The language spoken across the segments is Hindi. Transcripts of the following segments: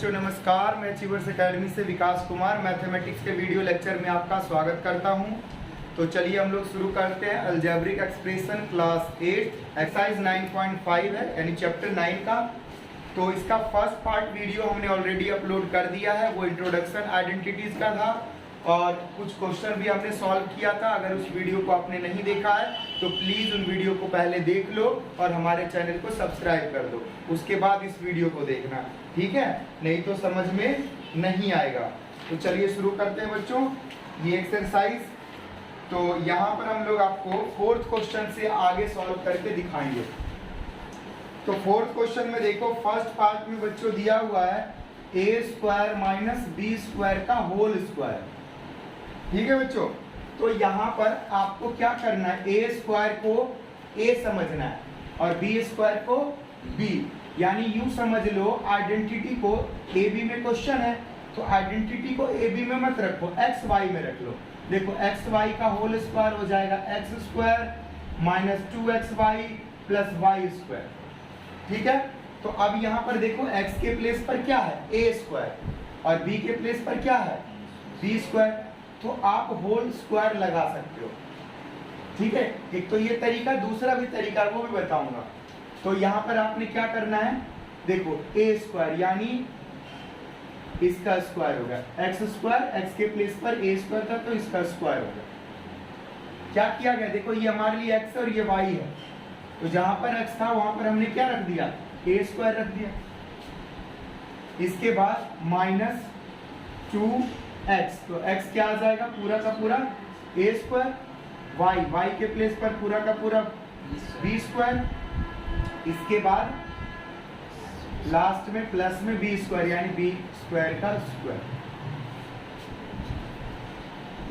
बच्चों नमस्कार। मैं अचीवर्स एकेडमी से विकास कुमार मैथमेटिक्स के वीडियो लेक्चर में आपका स्वागत करता हूं। तो चलिए हम लोग शुरू करते हैं। अलजेब्रिक एक्सप्रेशन क्लास 8 एक्सरसाइज 9.5 है यानी चैप्टर 9 का। तो इसका फर्स्ट पार्ट वीडियो हमने ऑलरेडी अपलोड कर दिया है, वो इंट्रोडक्शन आइडेंटिटीज का था और कुछ क्वेश्चन भी हमने सॉल्व किया था। अगर उस वीडियो को आपने नहीं देखा है तो प्लीज़ उन वीडियो को पहले देख लो और हमारे चैनल को सब्सक्राइब कर दो, उसके बाद इस वीडियो को देखना, ठीक है? नहीं तो समझ में नहीं आएगा। तो चलिए शुरू करते हैं बच्चों ये एक्सरसाइज। तो यहाँ पर हम लोग आपको फोर्थ क्वेश्चन से आगे सॉल्व करके दिखाएंगे। तो फोर्थ क्वेश्चन में देखो, फर्स्ट पार्ट में बच्चों दिया हुआ है a square minus b square का होल स्क्वायर, ठीक है बच्चों? तो यहाँ पर आपको क्या करना है, ए स्क्वायर को ए समझना है और बी स्क्वायर को बी, यानी यूं समझ लो आइडेंटिटी को ए बी में क्वेश्चन है तो आइडेंटिटी को ए बी में मत रखो, एक्स वाई में रख लो। देखो एक्स वाई का होल स्क्वायर हो जाएगा x square minus 2xy plus y square, ठीक है? तो अब यहाँ पर देखो x के प्लेस पर क्या है ए स्क्वायर और b के प्लेस पर क्या है बी स्क्वायर, तो आप होल स्क्वायर लगा सकते हो, ठीक है? एक तो ये तरीका, दूसरा भी तरीका वो भी बताऊंगा। तो यहाँ पर आपने क्या करना है, देखो ए स्क्वायर यानी इसका स्क्वायर होगा एक्स स्क्वायर, एक्स के प्लेस पर ए स्क्वायर था तो इसका स्क्वायर होगा। क्या किया गया, देखो ये हमारे लिए एक्स और ये वाई है, तो जहां पर एक्स था वहां पर हमने क्या रख दिया, ए स्क्वायर रख दिया। इसके बाद माइनस 2x, तो x क्या आ जाएगा, पूरा का पूरा ए स्क्वायर, वाई के प्लेस पर पूरा का पूरा बी स्क्वायर, इसके बाद लास्ट में प्लस में बी स्क्वायर यानी बी स्क्वायर का स्क्वायर।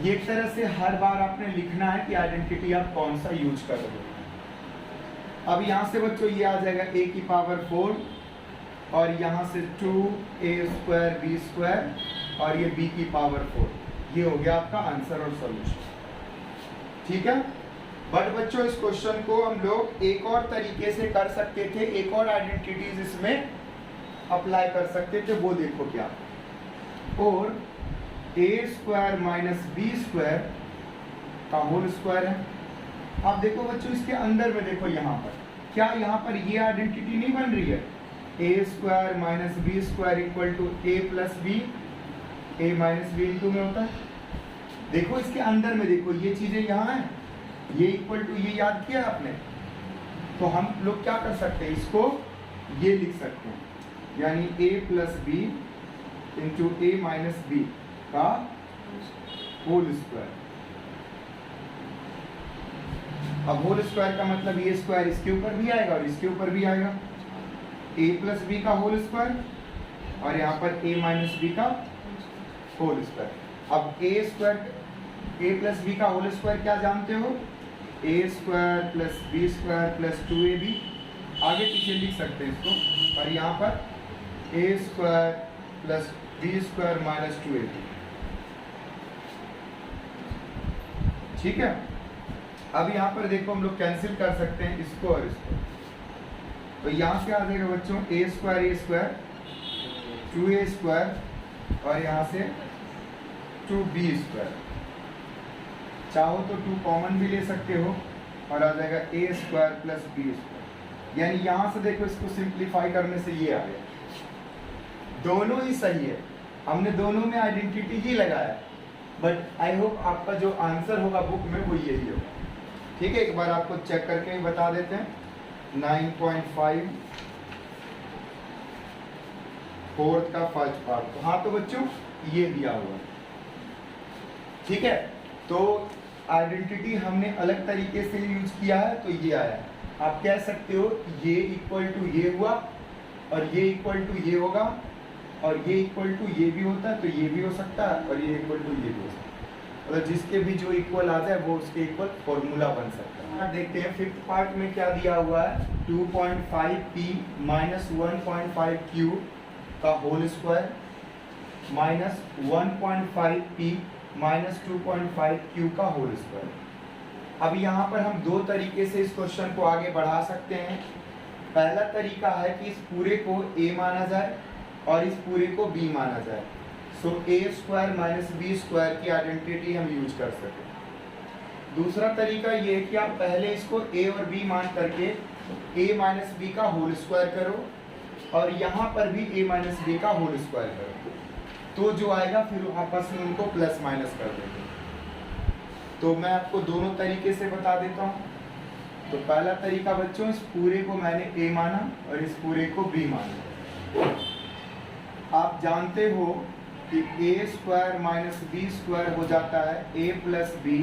ये एक तरह से हर बार आपने लिखना है कि आइडेंटिटी आप कौन सा यूज कर रहे हो। अब यहां से बच्चों ये आ जाएगा a की पावर 4 और यहां से 2a स्क्वायर बी स्क्वायर और ये b की पावर 4। ये हो गया आपका आंसर और सॉल्यूशन, ठीक है? बट बच्चों इस क्वेश्चन को हम लोग एक और तरीके से कर सकते थे, एक और आइडेंटिटीज इसमें अप्लाई कर सकते थे, वो देखो क्या। और a square minus b square का होल स्क्वायर है। अब देखो बच्चों इसके अंदर में देखो, यहाँ पर क्या, यहाँ पर ये आइडेंटिटी नहीं बन रही है, a square minus b square equal to a plus b, a minus b into में होता है। देखो इसके अंदर में देखो ये चीजें यहाँ है, ये इक्वल टू ये याद किया आपने, तो हम लोग क्या कर सकते हैं, इसको ये लिख सकते हैं यानी a plus B into a minus b का होल स्क्वायर। अब होल स्क्वायर का मतलब ये स्क्वायर इसके ऊपर भी आएगा और इसके ऊपर भी आएगा, a प्लस बी का होल स्क्वायर और यहाँ पर a माइनस बी का होल स्क्वायर। अब a square a plus b का होल स्क्वायर क्या जानते हो, a square plus B square plus 2ab, आगे पीछे लिख सकते हैं इसको, और यहाँ पर a square plus B square minus 2ab, ठीक है? अब यहाँ पर देखो हम लोग कैंसिल कर सकते हैं इसको और इसको, तो यहाँ से आ जाएगा बच्चों a स्क्वायर 2a स्क्वायर और यहाँ से 2b स्क्वायर। चाहो तो 2 कॉमन भी ले सकते हो और आ जाएगा a square plus B square, यानी यहाँ से देखो इसको सिंप्लीफाई करने से ये आ गया। दोनों ही सही है, हमने दोनों में आइडेंटिटी ही लगाया, बट आई होप आपका जो आंसर होगा बुक में वो यही होगा, ठीक है? एक बार आपको चेक करके ही बता देते हैं। 9.5 फोर्थ का फर्स्ट पार्ट, तो हाँ तो बच्चों ये दिया हुआ है, ठीक है? तो आइडेंटिटी हमने अलग तरीके से यूज किया है तो ये आया। आप कह सकते हो ये इक्वल टू ये हुआ और ये इक्वल टू ये होगा और ये इक्वल टू ये भी होता है तो ये भी हो सकता है और ये इक्वल टू ये भी हो सकता है, मतलब जिसके भी जो इक्वल आ जाए वो उसके इक्वल फॉर्मूला बन सकता है। देखते हैं फिफ्थ पार्ट में क्या दिया हुआ है, 2.5p माइनस 1.5q का whole square minus 1.5p minus 2.5q का होल स्क्वायर। अब यहाँ पर हम दो तरीके से इस क्वेश्चन को आगे बढ़ा सकते हैं। पहला तरीका है कि इस पूरे को a माना जाए और इस पूरे को b माना जाए। सो a square minus b square की आइडेंटिटी हम यूज कर सकें। दूसरा तरीका ये है कि आप पहले इसको a और b मान करके a माइनस बी का होल स्क्वायर करो और यहाँ पर भी a माइनस बी का होल स्क्वायर करो, तो जो आएगा फिर आपस में उनको प्लस माइनस कर देंगे। तो मैं आपको दोनों तरीके से बता देता हूँ। तो पहला तरीका बच्चों, इस पूरे को मैंने a माना और इस पूरे को b माना। आप जानते हो कि a square minus b square हो जाता है a plus B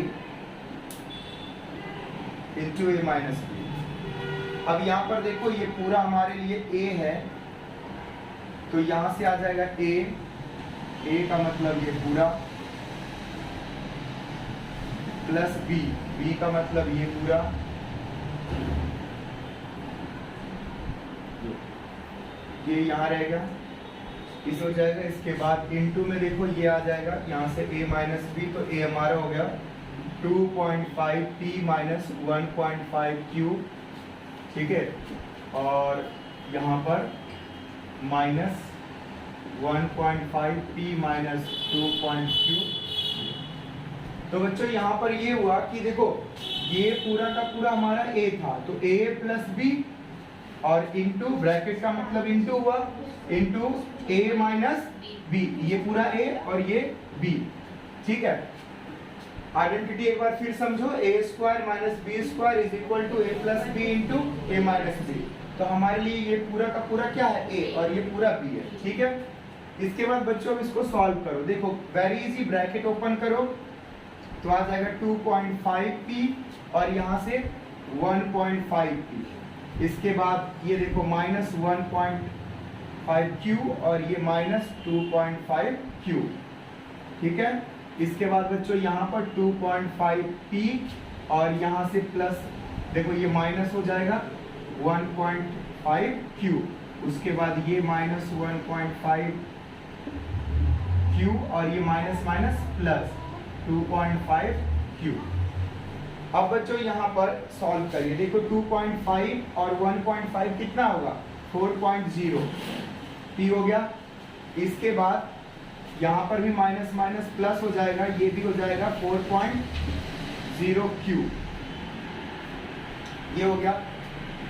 into a minus b. अब यहाँ पर देखो ये पूरा हमारे लिए a है, तो यहाँ से आ जाएगा a का मतलब ये पूरा प्लस b का मतलब ये पूरा, ये यहाँ रहेगा, इस हो जाएगा। इसके बाद इनटू में देखो ये आ जाएगा यहाँ से a माइनस बी, तो a हमारा हो गया 2.5 p माइनस 1.5 q, ठीक है, और यहाँ पर माइनस 1.5 p माइनस 2.q। तो बच्चों यहाँ पर ये हुआ कि देखो ये पूरा का पूरा हमारा a था, तो a प्लस b और इंटू ब्रैकेट का मतलब इंटू हुआ इंटू a माइनस b, ये पूरा a और ये b, ठीक है। आइडेंटिटी एक बार फिर समझो, a square minus b square is equal to a plus B into a minus b. तो हमारे लिए ये पूरा का पूरा क्या है, a और ये पूरा b है, ठीक है। इसके बाद बच्चों अब इसको सॉल्व करो। देखो वेरी इजी, ब्रैकेट ओपन करो तो आ जाएगा 2.5p और यहाँ से 1.5p। इसके बाद ये देखो माइनस 1.5q और ये माइनस 2.5q, ठीक है। इसके बाद बच्चों यहाँ पर 2.5p और यहाँ से प्लस, देखो ये माइनस हो जाएगा 1.5q, उसके बाद ये माइनस 1.5q और ये माइनस माइनस प्लस 2.5q। अब बच्चों यहाँ पर सॉल्व करिए। देखो 2.5 और 1.5 कितना होगा, 4.0 p हो गया। इसके बाद यहाँ पर भी माइनस माइनस प्लस हो जाएगा, ये भी हो जाएगा 4.0q, ये हो गया।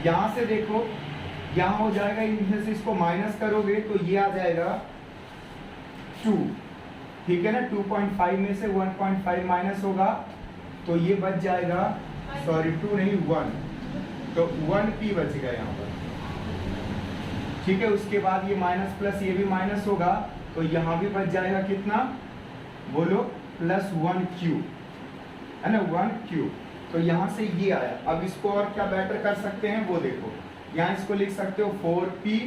यहाँ से देखो यहाँ हो जाएगा, इनमें से इसको माइनस करोगे तो ये आ जाएगा 2, ठीक है ना। 2.5 में से 1.5 माइनस होगा तो ये बच जाएगा, सॉरी 2 नहीं 1, तो 1p बच गया यहाँ पर, ठीक है। उसके बाद ये माइनस प्लस ये भी माइनस होगा तो यहाँ भी बच जाएगा कितना, बोलो प्लस 1q, है ना, 1q। तो यहाँ से ये आया। अब इसको और क्या बेटर कर सकते हैं वो देखो, यहाँ इसको लिख सकते हो 4p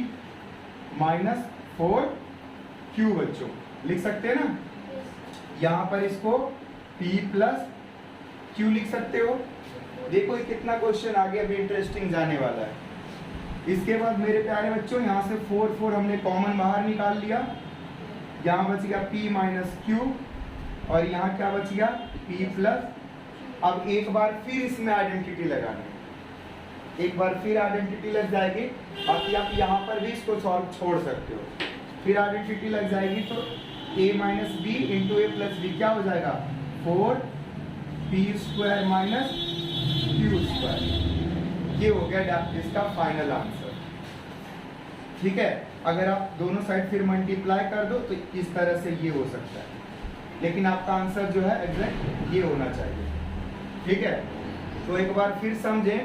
माइनस 4q, बच्चों लिख सकते हैं ना। यहाँ पर इसको p प्लस q लिख सकते हो। देखो ये कितना क्वेश्चन आगे अभी इंटरेस्टिंग जाने वाला है। इसके बाद मेरे प्यारे बच्चों यहाँ से 4 हमने कॉमन बाहर निकाल लिया, यहाँ बच गया p माइनस q और यहाँ क्या बच गया, p प्लस। अब एक बार फिर इसमें आइडेंटिटी लगानी है, एक बार फिर आइडेंटिटी लग जाएगी। बाकी आप यहाँ पर भी इसको सॉल्व छोड़ सकते हो, फिर आइडेंटिटी लग जाएगी तो a minus b into a plus b क्या हो जाएगा, 4p square minus q square. ये हो गया इसका फाइनल आंसर, ठीक है। अगर आप दोनों साइड फिर मल्टीप्लाई कर दो तो इस तरह से ये हो सकता है, लेकिन आपका आंसर जो है एग्जैक्ट ये होना चाहिए, ठीक है। तो एक बार फिर समझें,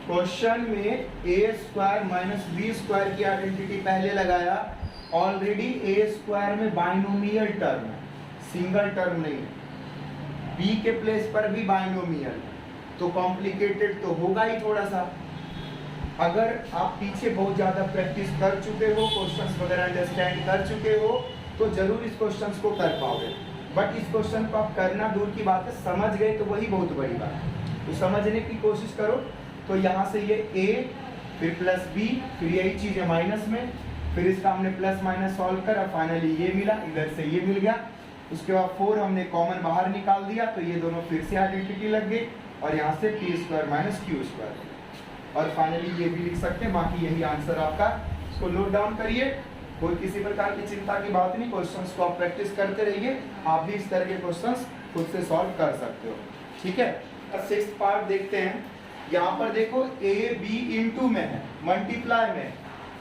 क्वेश्चन में a square minus b square की आइडेंटिटी पहले लगाया। ऑलरेडी a स्क्वायर में बाइनोमियल टर्म है, सिंगल टर्म नहीं है। b के प्लेस पर भी बाइनोमियल, तो कॉम्प्लिकेटेड तो होगा ही थोड़ा सा। अगर आप पीछे बहुत ज़्यादा प्रैक्टिस कर चुके हो, क्वेश्चंस वगैरह अंडरस्टैंड कर चुके हो, तो जरूर इस क्वेश्चंस को कर पाओगे। बट इस क्वेश्चन को आप करना दूर की बात है, समझ गए तो वही बहुत बड़ी बात है। तो समझने की कोशिश करो। तो यहाँ से ये a फिर प्लस b, फिर यही चीज़ है माइनस में, फिर इसका हमने प्लस माइनस सॉल्व करा, फाइनली ये मिला, इधर से ये मिल गया। उसके बाद 4 हमने कॉमन बाहर निकाल दिया तो ये दोनों फिर से आइडेंटिटी लग गई और यहाँ से p square minus q square, और फाइनली ये भी लिख सकते हैं। बाकी यही आंसर आपका, इसको नोट डाउन करिए। कोई किसी प्रकार की चिंता की बात नहीं, क्वेश्चंस को आप प्रैक्टिस करते रहिए, आप भी इस तरह के क्वेश्चंस खुद से सॉल्व कर सकते हो। ठीक है, सिक्स्थ पार्ट देखते हैं। यहाँ पर देखो ए बी इंटू में है, मल्टीप्लाई में,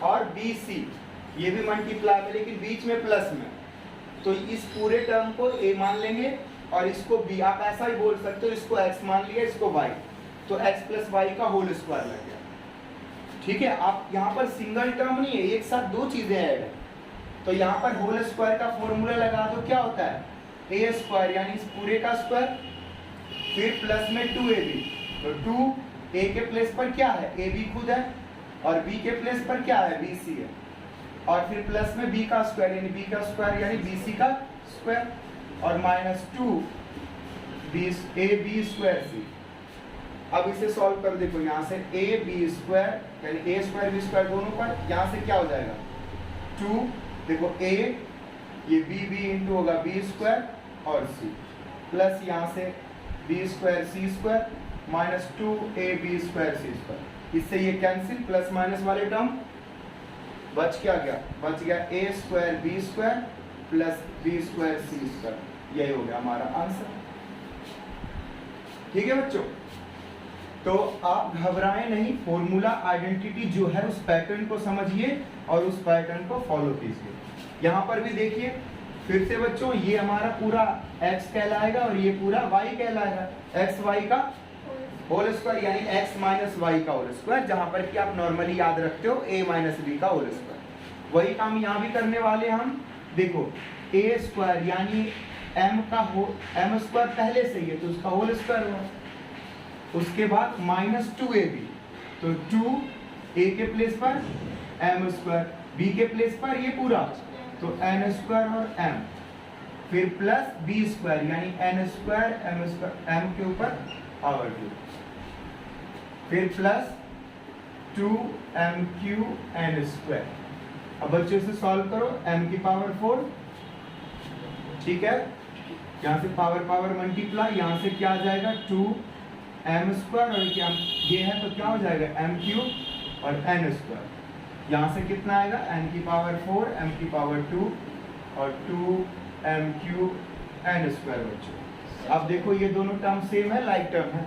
और बी सी ये भी मल्टीप्लाई में लेकिन बीच में प्लस में, तो इस पूरे टर्म को ए मान लेंगे और इसको बी, आप ऐसा ही बोल सकते हो, इसको एक्स मान लिया, इसको वाई, तो एक्स प्लस वाई का होल स्क्वायर लग गया। ठीक है, आप यहाँ पर सिंगल टर्म नहीं है, एक साथ दो चीजें ऐड है, तो यहाँ पर होल स्क्वायर का फॉर्मूला लगा दो, क्या होता है ए स्क्वायर यानी इस पूरे का स्क्वायर, फिर प्लस में 2ab, तो 2 ए के प्लेस पर क्या है ए बी खुद है, और बी के प्लेस पर क्या है बी सी है, और फिर प्लस में बी का स्क्वायर यानी बी का स्क्वायर यानी बी सी का स्क्वायर, और माइनस 2 ए बी स्क्वायर सी। अब इसे सॉल्व कर देखो, यहाँ से ए बी स्क्वायर यानी ए स्क्वायर बी स्क्वायर दोनों पर, यहाँ से क्या हो जाएगा 2, देखो ए ये बी इंटू होगा बी स्क्वायर और सी, प्लस यहाँ से B square C square minus 2 B square C square, इससे ये कैंसिल, प्लस माइनस वाले टर्म बच क्या गया, बच गया A square B square plus B square C square, यही हो गया हमारा आंसर। ठीक है बच्चों, तो आप घबराएं नहीं, फॉर्मूला आइडेंटिटी जो है उस पैटर्न को समझिए और उस पैटर्न को फॉलो कीजिए। यहाँ पर भी देखिए फिर से बच्चों, ये हमारा पूरा x कहलाएगा और ये पूरा y कहलाएगा, x y का होल स्क्वायर यानी x माइनस वाई का होल स्क्वायर, जहाँ पर कि आप नॉर्मली याद रखते हो a माइनस बी का होल स्क्वायर। वही काम यहाँ भी करने वाले हम, देखो a स्क्वायर यानी m स्क्वायर पहले से ही है तो उसका होल स्क्वायर हुआ, उसके बाद माइनस 2ab, तो 2 a के प्लेस पर m स्क्वायर, b के प्लेस पर ये पूरा तो n स्क्वायर और m, फिर प्लस b स्क्वायर यानी n square m square m के ऊपर पावर 2, फिर प्लस 2m³ n स्क्वायर। अब बच्चों से सॉल्व करो, m की पावर 4, ठीक है, यहाँ से पावर मल्टीप्लाई, यहाँ से क्या आ जाएगा 2m स्क्वायर और क्या ये है तो क्या हो जाएगा m³ और n स्क्वायर, यहाँ से कितना आएगा n की पावर 4 m की पावर 2 और 2m³ n स्क्वायर। बच्चों अब देखो ये दोनों टर्म सेम है, लाइक टर्म है,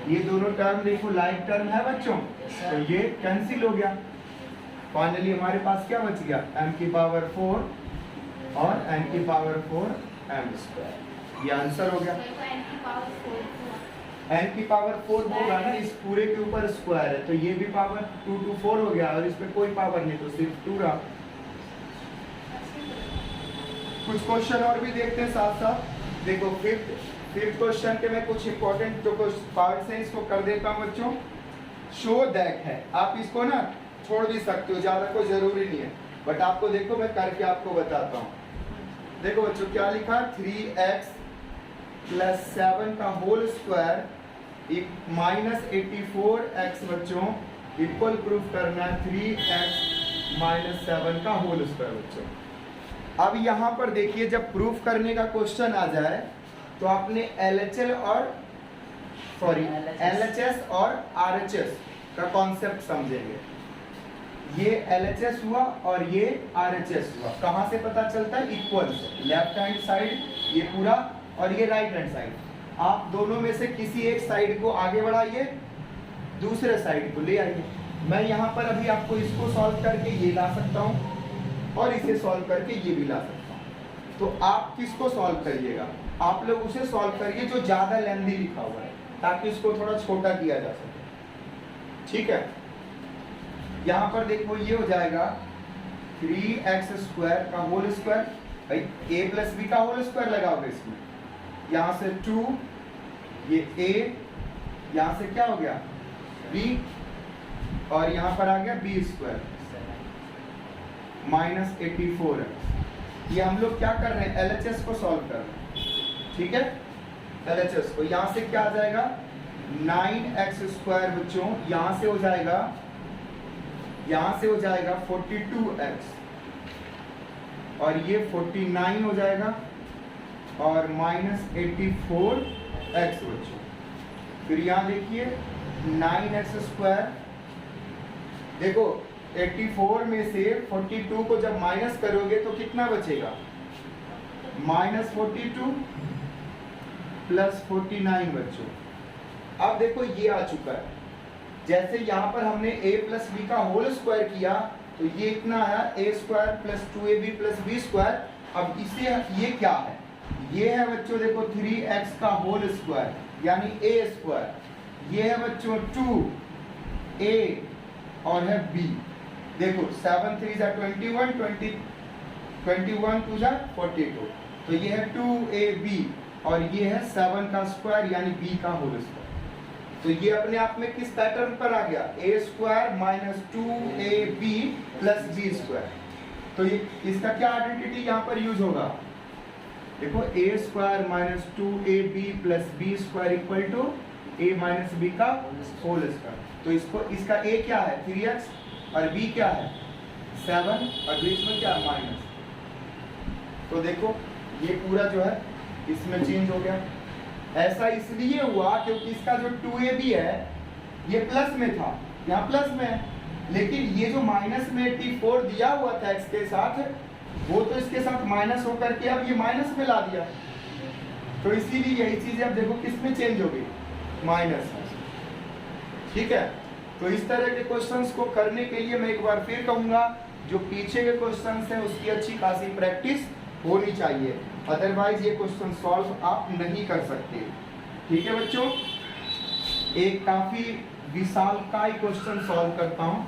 ये दोनों टर्म देखो लाइक टर्म है बच्चों, तो ये कैंसिल हो गया, फाइनली हमारे पास क्या बच गया m की पावर 4 और n की पावर 4 m स्क्वायर, ये आंसर हो गया। n की पावर 4 होगा ना, इस पूरे के ऊपर स्क्वायर है तो ये भी पावर 2 to 4 हो गया, और इसमें कोई पावर नहीं तो सिर्फ 2 रहा। कुछ क्वेश्चन और भी देखते हैं साथ साथ। देखो फिफ्थ क्वेश्चन के मैं कुछ इंपॉर्टेंट जो कुछ पार्ट्स हैं इसको कर देता हूँ बच्चों। शो दैट है, आप इसको ना छोड़ भी सकते हो, ज़्यादा कोई ज़रूरी नहीं है, बट आपको देखो मैं करके आपको बताता हूँ। देखो बच्चों क्या लिखा, 3x + 7 का होल स्क्वायर -84x बच्चों इक्वल प्रूफ करना है 3x - 7 का होल स्क्वायर बच्चों। अब यहाँ पर देखिए जब प्रूफ करने का क्वेश्चन आ जाए तो आपने LHS और RHS का कॉन्सेप्ट समझेंगे। ये LHS हुआ और ये RHS हुआ, कहाँ से पता चलता है, इक्वल से, लेफ्ट हैंड साइड ये पूरा और ये राइट हैंड साइड, आप दोनों में से किसी एक साइड को आगे बढ़ाइए, दूसरे साइड को ले आइए। मैं यहाँ पर अभी आपको इसको सॉल्व करके ये ला सकता हूँ और इसे सॉल्व करके ये भी ला सकता हूँ, तो आप किसको सॉल्व करिएगा, आप लोग उसे सॉल्व करिए जो ज़्यादा लेंथी लिखा हुआ है ताकि इसको थोड़ा छोटा किया जा सके। ठीक है, यहाँ पर देखो ये हो जाएगा 3x² का होल स्क्वायर, भाई a + b का होल स्क्वायर लगाओगे इसमें, यहाँ से 2 ये a, यहाँ से क्या हो गया b और यहाँ पर आ गया b² -84x। ये हम लोग क्या कर रहे हैं, LHS को सॉल्व कर रहे हैं। ठीक है, LHS को, यहाँ से क्या आ जाएगा 9x² बच्चों, यहाँ से हो जाएगा 42x और ये 49 हो जाएगा और -84x बच्चों। फिर यहाँ देखिए 9x², देखो 84 में से 42 को जब माइनस करोगे तो कितना बचेगा? -42 प्लस 49 बच्चों। अब देखो ये आ चुका है, जैसे यहाँ पर हमने a प्लस बी का होल स्क्वायर किया तो ये इतना आया a square plus 2ab plus B square. अब इसे ये क्या है? ये है बच्चों देखो 3x का होल स्क्वायर यानी a स्क्वायर। ये है बच्चों 2a और है b। देखो 7 3 जा 21 21 2 जा 42, तो ये है 2ab और ये है 7 का स्क्वायर यानी b का होल स्क्वायर। तो ये अपने आप में किस पैटर्न पर आ गया? a square minus 2ab plus b square. तो ये इसका क्या आइडेंटिटी यहाँ पर यूज होगा? देखो a square minus 2ab plus b square equal to a minus b का होल स्क्वायर। तो इसको इसका a क्या है? 3x और b क्या है? 7 और बीच में क्या है? माइनस। तो देखो ये पूरा जो है इसमें चेंज हो गया। ऐसा इसलिए हुआ क्योंकि इसका जो 2ab है ये प्लस में था, यहाँ प्लस में है, लेकिन ये जो माइनस में 84 दिया हुआ था x के साथ, वो तो इसके साथ माइनस होकर के अब ये माइनस में ला दिया। तो इसीलिए यही चीजें अब देखो किस में चेंज हो गई? माइनस। ठीक है, तो इस तरह के क्वेश्चंस को करने के लिए मैं एक बार फिर कहूंगा, जो पीछे के क्वेश्चंस हैं उसकी अच्छी खासी प्रैक्टिस होनी चाहिए, अदरवाइज ये क्वेश्चन सॉल्व आप नहीं कर सकते। ठीक है बच्चों, एक काफी विशालकाय क्वेश्चन सॉल्व करता हूँ।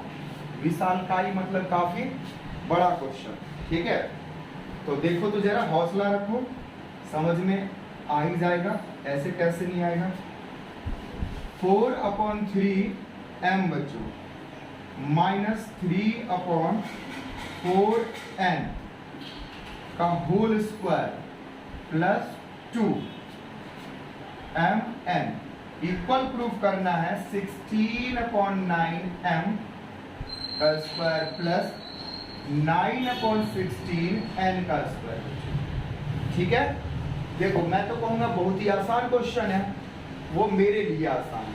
विशालकाय मतलब काफी बड़ा क्वेश्चन। ठीक है, तो देखो तो जरा हौसला रखो, समझ में आ ही जाएगा, ऐसे कैसे नहीं आएगा। 4/3m बच्चों माइनस 3/4n का whole square plus 2mn equal proof करना है 16/9m का स्क्वायर प्लस 9/16n का स्क्वायर। ठीक है, देखो मैं तो कहूंगा बहुत ही आसान क्वेश्चन है, वो मेरे लिए आसान है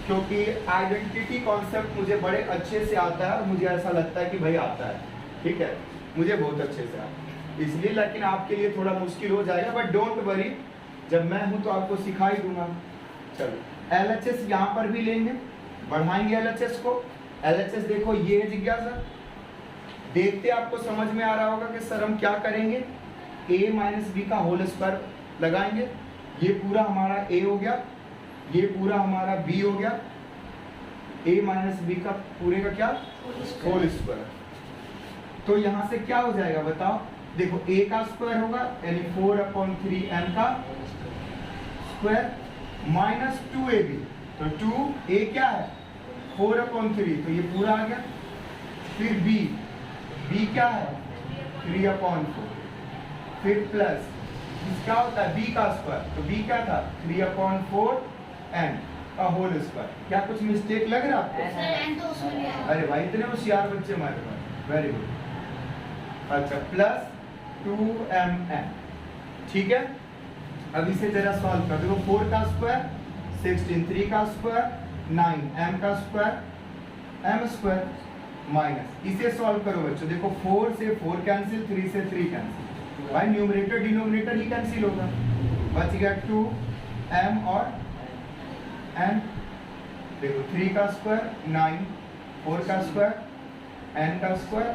क्योंकि आइडेंटिटी कॉन्सेप्ट मुझे बड़े अच्छे से आता है और मुझे ऐसा लगता है कि भाई आता है। ठीक है, मुझे बहुत अच्छे से आता है इसलिए, लेकिन आपके लिए थोड़ा मुश्किल हो जाएगा, बट डोंट वरी, जब मैं हूं तो आपको सिखा ही दूंगा। चलो LHS यहाँ पर भी लेंगे, बढ़ाएंगे LHS को। LHS देखो ये है जिज्ञासा, देखते आपको समझ में आ रहा होगा कि सर हम क्या करेंगे, a माइनस बी का होल स्क्वायर लगाएंगे। ये पूरा हमारा a हो गया, ये पूरा हमारा b हो गया, a माइनस बी का पूरे का क्या होल स्क्वायर। तो यहाँ से क्या हो जाएगा बताओ? देखो a का स्क्वायर होगा यानी 4/3m का स्क्वायर माइनस 2ab, तो 2a क्या है 4/3, तो ये पूरा आ गया। फिर b क्या है 3/4, फिर प्लस क्या होता है b का स्क्वायर, तो b क्या था 3/4n का होल स्क्वायर। क्या कुछ मिस्टेक लग रहा है आपको? अरे भाई इतने होशियार बच्चे हमारे पास, वेरी गुड। अच्छा प्लस 2mn। ठीक है, अब इसे जरा सॉल्व कर देखो। 4 का स्क्वायर 16, 3 का स्क्वायर 9, m का स्क्वायर m स्क्वायर माइनस, इसे सॉल्व करो बच्चों। देखो 4 से 4 कैंसिल, 3 से 3 कैंसिल, भाई न्यूमरेटर डिनोमिनेटर ही कैंसिल होगा, बच गया 2m और n। देखो 3 का स्क्वायर 9, 4 का स्क्वायर n का स्क्वायर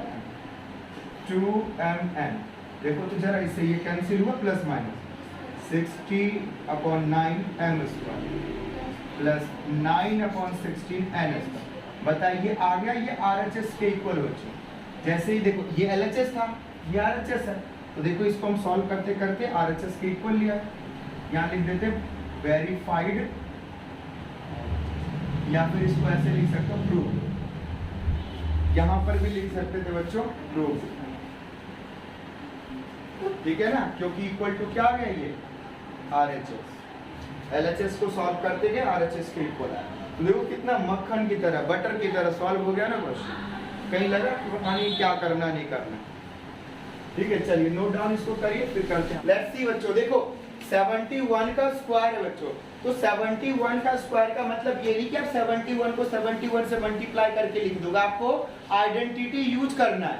2mn। देखो तो जरा इससे ये कैंसिल हुआ, plus minus 60/9m square plus 9/16n square. बताइए आ गया ये RHS के इक्वल बच्चों। जैसे ही देखो ये LHS था, ये RHS है, तो देखो इसको हम सॉल्व करते करते RHS के इक्वल लिया, यहाँ लिख देते वेरीफाइड, या फिर इसको ऐसे लिख सकते हो प्रूव, यहाँ पर भी लिख सकते थे बच्चों प्रूव। ठीक है ना, क्योंकि इक्वल टू क्या आ गया ये RHS। LHS को सॉल्व करते गए RHS के इक्वल आया। देखो कितना मक्खन की तरह, बटर की तरह सॉल्व हो गया ना क्वेश्चन, कहीं लगा कि पता नहीं क्या करना नहीं करना। ठीक है, चलिए नोट डाउन इसको करिए फिर करते हैं। लेट्स सी बच्चों, देखो 71 का स्क्वायर है बच्चों। तो 71 का स्क्वायर का मतलब ये नहीं कि आप 71 को 71 से मल्टीप्लाई करके लिख दोगे, आपको आइडेंटिटी यूज करना है।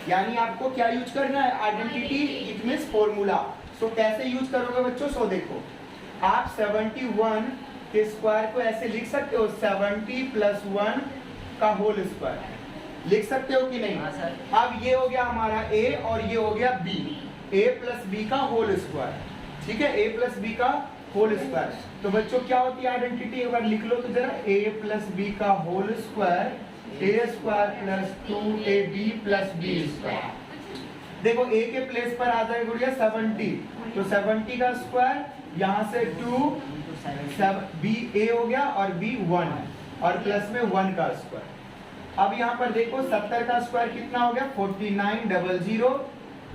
यानी आपको क्या यूज करना है? Identity, it means formula. So कैसे यूज करोगे बच्चों? सो देखो, आप 71 के स्क्वायर को ऐसे लिख सकते हो, 70 + 1 का होल स्क्वायर लिख सकते हो कि नहीं? अब ये हो गया हमारा a और ये हो गया b, a + b का होल स्क्वायर। ठीक है, a + b का होल स्क्वायर। तो बच्चों क्या होती है आइडेंटिटी? एक बार लिख लो तो जरा, a + b का whole square, a² + 2ab + b square. देखो a के प्लेस पर आ जाएगा गुड़िया 70, तो 70 का स्क्वायर, यहाँ से 2 b a हो गया और b 1 है, और प्लस में 1 का स्क्वायर। अब यहाँ पर देखो 70 का स्क्वायर कितना हो गया? 4900,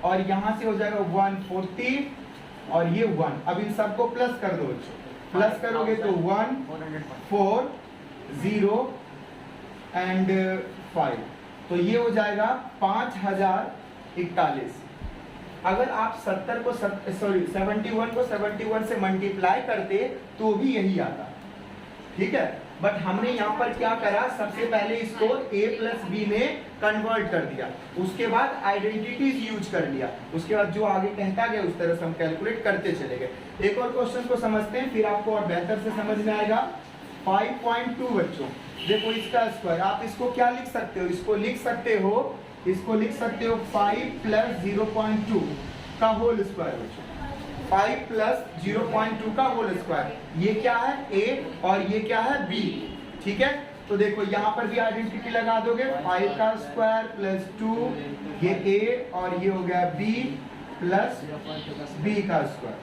और यहाँ से हो जाएगा 140 और ये 1। अब इन सबको प्लस कर दो बच्चों, प्लस करोगे तो 1 4 0 एंड 5, तो ये हो जाएगा 5041। अगर आप 71 को 71 से मल्टीप्लाई करते तो भी यही आता। ठीक है, बट हमने यहाँ पर क्या करा, सबसे पहले इसको a + b में कन्वर्ट कर दिया, उसके बाद आइडेंटिटीज यूज कर लिया, उसके बाद जो आगे कहता गया उस तरह से हम कैलकुलेट करते चले गए। एक और क्वेश्चन को समझते हैं, फिर आपको और बेहतर से समझ में आएगा। 5.2 बच्चों, देखो इसका स्क्वायर, आप इसको क्या लिख सकते हो? इसको लिख सकते हो 5 + 0.2 का होल स्क्वायर बच्चों, 5 + 0.2 का होल स्क्वायर। ये क्या है? a और ये क्या है? b। ठीक है, तो देखो यहाँ पर भी आइडेंटिटी लगा दोगे, 5 का स्क्वायर + 2, ये a और ये हो गया b + b का स्क्वायर।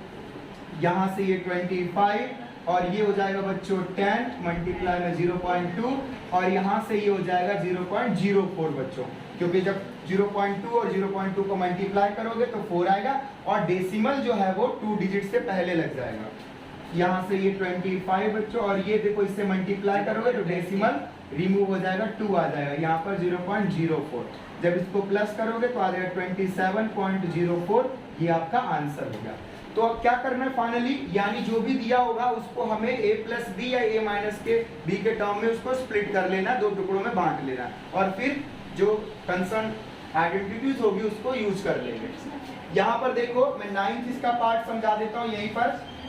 यहाँ से ये 25 और ये हो जाएगा बच्चों 10 मल्टीप्लाई में 0.2, और यहाँ से ये हो जाएगा 0.04 बच्चों, क्योंकि जब 0.2 और 0.2 को मल्टीप्लाई करोगे तो 4 आएगा, और डेसिमल जो है वो 2 डिजिट से पहले लग जाएगा। यहाँ से ये 25 बच्चों, और ये देखो इससे मल्टीप्लाई करोगे तो डेसिमल रिमूव हो जाएगा, 2 आ जाएगा, यहाँ पर 0.04। जब इसको प्लस करोगे तो आ जाएगा 27.04। ये आपका आंसर हो गया। तो अब क्या करना है फाइनली, यानी जो भी दिया होगा उसको हमें a + b या a - के b के टर्म में उसको स्प्लिट कर लेना, 2 टुकड़ों में बांट लेना, और फिर जो कंसर्न आइडेंटिटीज होगी उसको यूज कर लेंगे। यहाँ पर देखो मैं 9th इसका पार्ट समझा देता हूँ। यहीं पर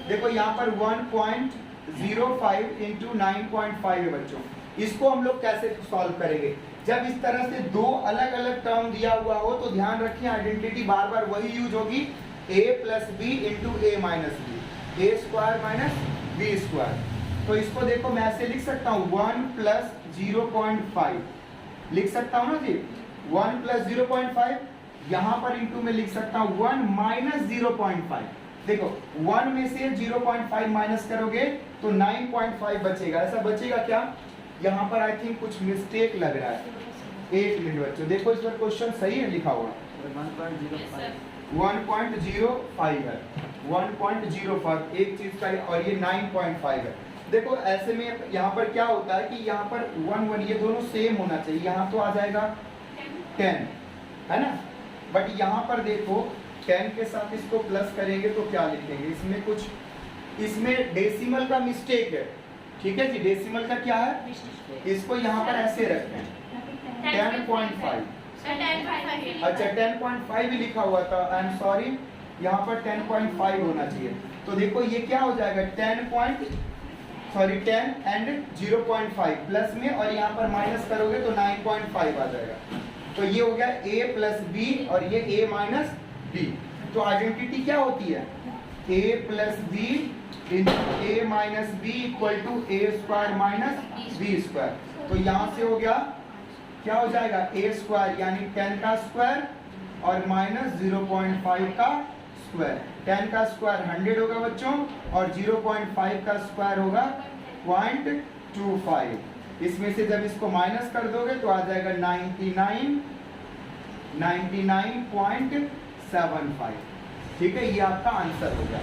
देखो, यहाँ पर 1.05 × 9.5 है बच्चों। इसको हम लोग कैसे सॉल्व करेंगे? जब इस तरह से 2 अलग अलग टर्म दिया हुआ हो तो ध्यान रखिए आइडेंटिटी बार बार वही यूज होगी, a + b × a - b, a² - b²। तो इसको देखो मैं ऐसे लिख सकता हूँ, 1 + 0.5 लिख सकता हूँ ना जी, 1 + 0.5, यहाँ पर इंटू में लिख सकता हूँ 1 - 0.5। देखो 1 में से 0.5 माइनस करोगे तो 9.5 बचेगा। ऐसा बचेगा क्या? यहाँ पर आई थिंक कुछ मिस्टेक लग रहा है, 1 मिनट बच्चों, देखो इस पर क्वेश्चन सही है लिखा हुआ, 1.05 है, 1.05 एक चीज का, और ये 9.5 है। देखो ऐसे में यहाँ पर क्या होता है कि यहाँ पर 1 1 ये दोनों सेम होना चाहिए, यहाँ तो आ जाएगा 10 है ना, बट यहाँ पर देखो 10 के साथ इसको प्लस करेंगे तो क्या लिखेंगे? इसमें कुछ, इसमें डेसिमल का मिस्टेक है। ठीक है जी, डेसिमल का क्या है? इसको यहाँ पर ऐसे रखते हैं 10.5। अच्छा 10.5 ही लिखा हुआ था, आई एम सॉरी, यहाँ पर 10.5 होना चाहिए। तो देखो ये क्या हो जाएगा, 10 एंड 0.5 प्लस में, और यहाँ पर माइनस करोगे तो 9.5 आ जाएगा। तो ये हो गया a + b और ये a - b। तो आइडेंटिटी क्या होती है? a + b × a - b = a² - b²। तो यहाँ से हो गया, क्या हो जाएगा, a² यानी 10 का स्क्वायर और -0.5 का स्क्वायर। 10 का स्क्वायर 100 होगा बच्चों, और 0.5 का स्क्वायर होगा 0.25। इसमें से जब इसको माइनस कर दोगे तो आ जाएगा 99.75। ठीक है, ये आपका आंसर हो गया।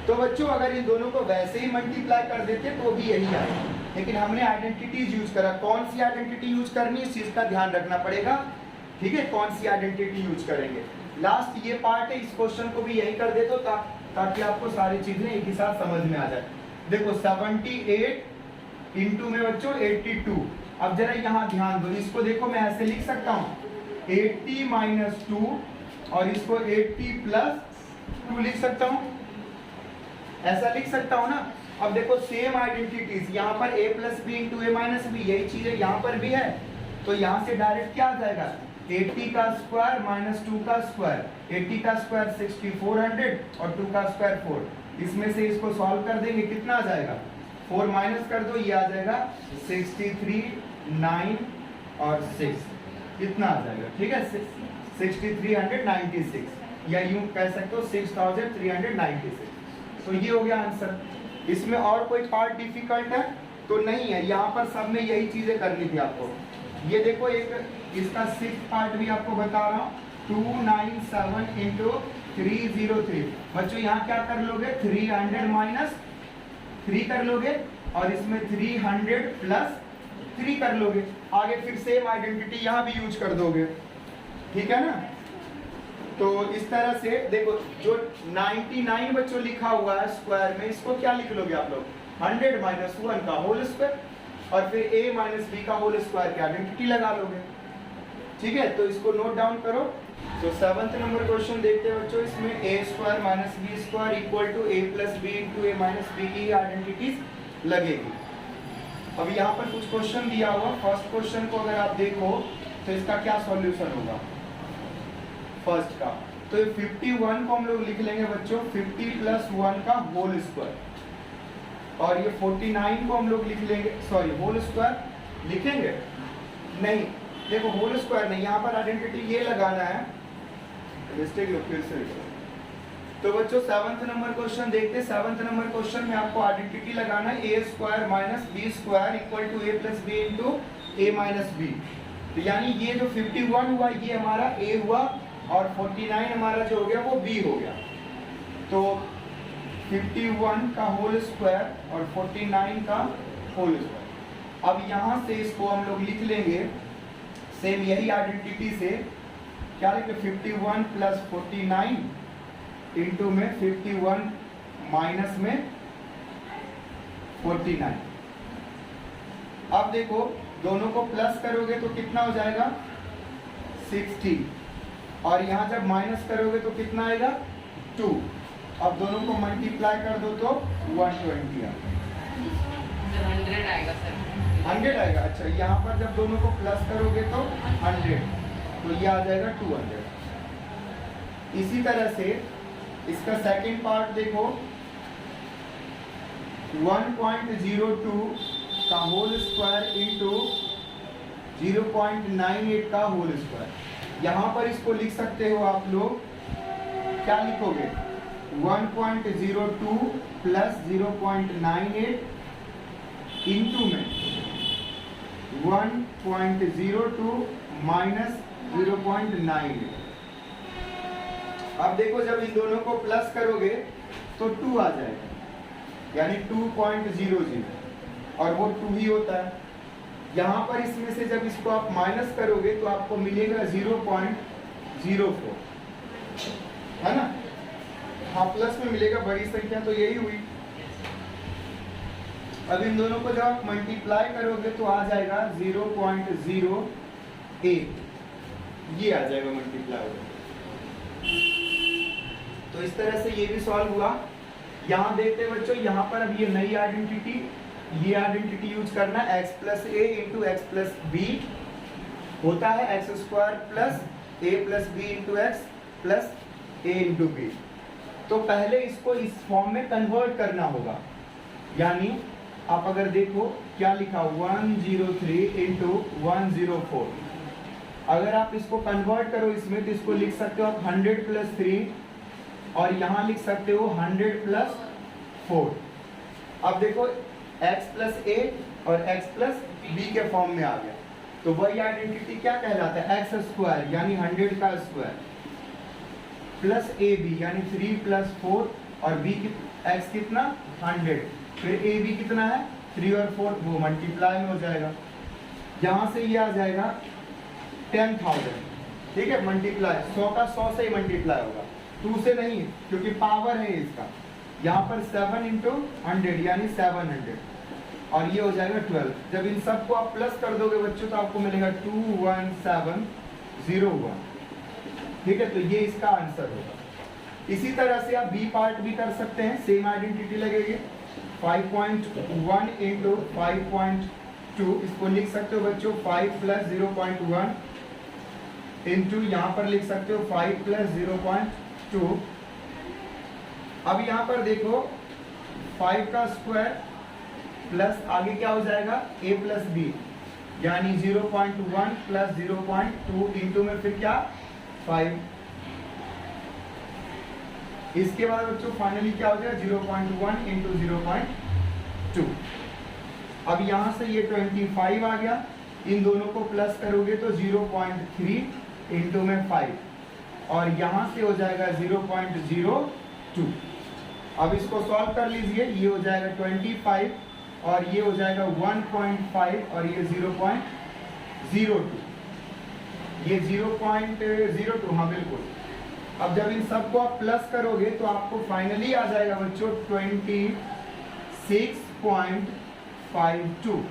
तो बच्चों अगर इन दोनों को वैसे ही मल्टीप्लाई कर देते तो भी यही आए, लेकिन हमने आइडेंटिटीज यूज करा। कौन सी आइडेंटिटी यूज करनी है इस चीज का ध्यान रखना पड़ेगा। ठीक है, कौन सी आइडेंटिटी यूज करेंगे। लास्ट ये पार्ट है, इस क्वेश्चन को भी यही कर देते तो ताकि आपको सारी चीजें एक ही साथ समझ में आ जाए। देखो 78 इंटू में बच्चों 82। अब जरा यहाँ ध्यान दो, इसको देखो मैं ऐसे लिख सकता हूँ 80 माइनस 2 और इसको 80 प्लस 2 लिख सकता हूँ, ऐसा लिख सकता हूँ ना। अब देखो सेम आइडेंटिटीज, यहाँ पर a plus B into a minus b, यही चीज है यहाँ पर भी है। तो यहाँ से डायरेक्ट क्या आ जाएगा 80 का स्क्वायर माइनस 2 का स्क्वायर, 80 का स्क्वायर 6400 और 2 का स्क्वायर 4। इसमें से इसको सॉल्व कर देंगे, कितना आ जाएगा 4 माइनस कर दो, ये आ जाएगा 63, 9 और 6, कितना आ जाएगा, ठीक है 6396, या यूं कह सकते हो 6396। तो ये हो गया आंसर। इसमें और कोई पार्ट डिफिकल्ट है तो नहीं है, यहाँ पर सब में यही चीजें करनी थी आपको। ये देखो एक इसका 6th पार्ट भी आपको बता रहा हूँ, 297 इंटू 303। बच्चों यहाँ क्या कर लोगे 300 माइनस 3 कर लोगे और इसमें 300 प्लस 3 कर लोगे। आगे फिर सेम आइडेंटिटी यहाँ भी यूज कर दोगे, ठीक है ना। तो इस तरह से देखो जो 99 बच्चों लिखा हुआ है स्क्वायर में, इसको क्या लिख लोगे आप लोग 100 माइनस 1 का होल स्क्वायर और फिर a माइनस बी का होल स्क्वायर की आइडेंटिटी लगा लोगे, ठीक है। तो इसको नोट डाउन करो। तो 7th नंबर क्वेश्चन देखते हैं बच्चों, इसमें a square minus b square equal to a plus B into a minus b की आइडेंटिटीज लगेगी। अब यहाँ पर कुछ क्वेश्चन दिया हुआ, फर्स्ट क्वेश्चन को अगर आप देखो तो इसका क्या सॉल्यूशन होगा फर्स्ट का। तो ये 51 को हम लोग लिख लेंगे बच्चों 50 प्लस 1 का होल स्क्वायर, और ये 49 को हम लोग लिख लेंगे, सॉरी होल स्क्वायर लिखेंगे नहीं, देखो होल स्क्वायर नहीं, यहाँ पर आइडेंटिटी ये लगाना है, मिस्टेक लो फिर से। तो बच्चों 7th नंबर क्वेश्चन देखते हैं। 7th नंबर क्वेश्चन में आपको आइडेंटिटी लगाना है a square minus b square equal to a plus B into a minus b. तो यानी ये जो 51 हुआ ये हमारा a हुआ और 49 हमारा जो हो गया वो b हो गया। तो 51 का होल स्क्वायर और 49 का होल स्क्वायर। अब यहाँ से इसको हम लोग लिख लेंगे सेम यही आइडेंटिटी से, क्या लिखे 51 प्लस 49 इंटू में 51 माइनस में 49। अब देखो दोनों को प्लस करोगे तो कितना हो जाएगा 60, और यहाँ जब माइनस करोगे तो कितना आएगा 2। अब दोनों को मल्टीप्लाई कर दो तो 120 आएगा सर, 100 आएगा। अच्छा यहाँ पर जब दोनों को प्लस करोगे तो 100, तो ये आ जाएगा 200। इसी तरह से इसका सेकंड पार्ट देखो 1.02 का होल स्क्वायर इंटू 0.98 का होल स्क्वायर। यहाँ पर इसको लिख सकते हो आप लोग, क्या लिखोगे 1.02 प्लस 0.98 इंटू में 1.02 माइनस 0.98। अब देखो जब इन दोनों को प्लस करोगे तो 2 आ जाएगा, यानी 2.00, और वो 2 ही होता है। यहाँ पर इसमें से जब इसको आप माइनस करोगे तो आपको मिलेगा 0.04, है ना। हाँ प्लस में मिलेगा, बड़ी संख्या तो यही हुई। अब इन दोनों को जब आप मल्टीप्लाई करोगे तो आ जाएगा 0.08, ये आ जाएगा मल्टीप्लाई होगा। तो इस तरह से ये भी सॉल्व हुआ। यहाँ देखते हैं बच्चों, यहाँ पर अब ये नई आइडेंटिटी, ये आइडेंटिटी यूज करना है x plus A into X plus B होता है X square plus A plus B into X plus A into B. तो पहले इसको इस फॉर्म में कन्वर्ट करना होगा, यानी आप अगर देखो क्या लिखा 103 इंटू 104। अगर आप इसको कन्वर्ट करो इसमें तो इसको लिख सकते हो आप 100 प्लस 3 और यहाँ लिख सकते हो 100 प्लस 4। अब देखो x प्लस ए और x प्लस बी के फॉर्म में आ गया। तो वही आइडेंटिटी क्या कहलाता है एक्स स्क्वायर यानी 100 का स्क्वायर प्लस ए बी यानी 3 प्लस 4 और बी एक्स कितना 100, फिर ए बी कितना है 3 और 4, वो मल्टीप्लाई में हो जाएगा। यहाँ से ये आ जाएगा 10,000, ठीक है, मल्टीप्लाई 100 का 100 से ही मल्टीप्लाई होगा। 2 से नहीं, क्योंकि पावर है इसका। यहाँ पर 7 इंटू 100 यानी 700, और ये हो जाएगा 12। जब इन सबको आप प्लस कर दोगे बच्चों तो आपको मिलेगा 21701। ठीक है, तो ये इसका आंसर होगा। इसी तरह से आप बी पार्ट भी कर सकते हैं, सेम आइडेंटिटी लगेगी। 5.1 इंटू 5.2, इसको लिख सकते हो बच्चों 5 प्लस 0.1 इंटू यहाँ पर लिख सकते हो 5 प्लस 0.2। अब यहाँ पर देखो 5 का स्क्वायर प्लस आगे क्या हो जाएगा a प्लस बी, यानी 0.1 प्लस 0.2 इंटू में फिर क्या 5। इसके बाद बच्चों फाइनली क्या हो जाएगा 0.1 इंटू 0.2। अब यहाँ से ये 25 आ गया, इन दोनों को प्लस करोगे तो 0.3 इंटू में 5, और यहाँ से हो जाएगा 0.02। अब इसको सॉल्व कर लीजिए, ये हो जाएगा 25 और ये हो जाएगा 1.5 और ये 0.02, ये 0.02, हाँ बिल्कुल। अब जब इन सबको आप प्लस करोगे तो आपको फाइनली आ जाएगा बच्चों 26.52,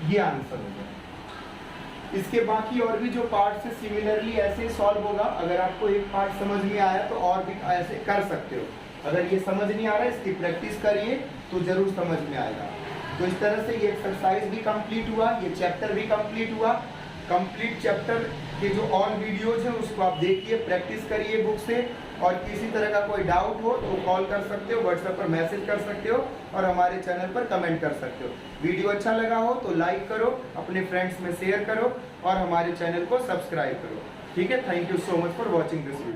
ये आंसर होगा। इसके बाकी और भी जो पार्ट से सिमिलरली ऐसे सॉल्व होगा। अगर आपको एक पार्ट समझ में आया तो और भी ऐसे कर सकते हो। अगर ये समझ नहीं आ रहा है, इसकी प्रैक्टिस करिए तो जरूर समझ में आएगा। तो इस तरह से ये एक्सरसाइज भी कंप्लीट हुआ, ये चैप्टर भी कंप्लीट हुआ। कंप्लीट चैप्टर के जो और वीडियोज हैं उसको आप देखिए, प्रैक्टिस करिए बुक से। और किसी तरह का कोई डाउट हो तो कॉल कर सकते हो, व्हाट्सएप पर मैसेज कर सकते हो, और हमारे चैनल पर कमेंट कर सकते हो। वीडियो अच्छा लगा हो तो लाइक करो, अपने फ्रेंड्स में शेयर करो और हमारे चैनल को सब्सक्राइब करो। ठीक है, thank you so much for watching this video.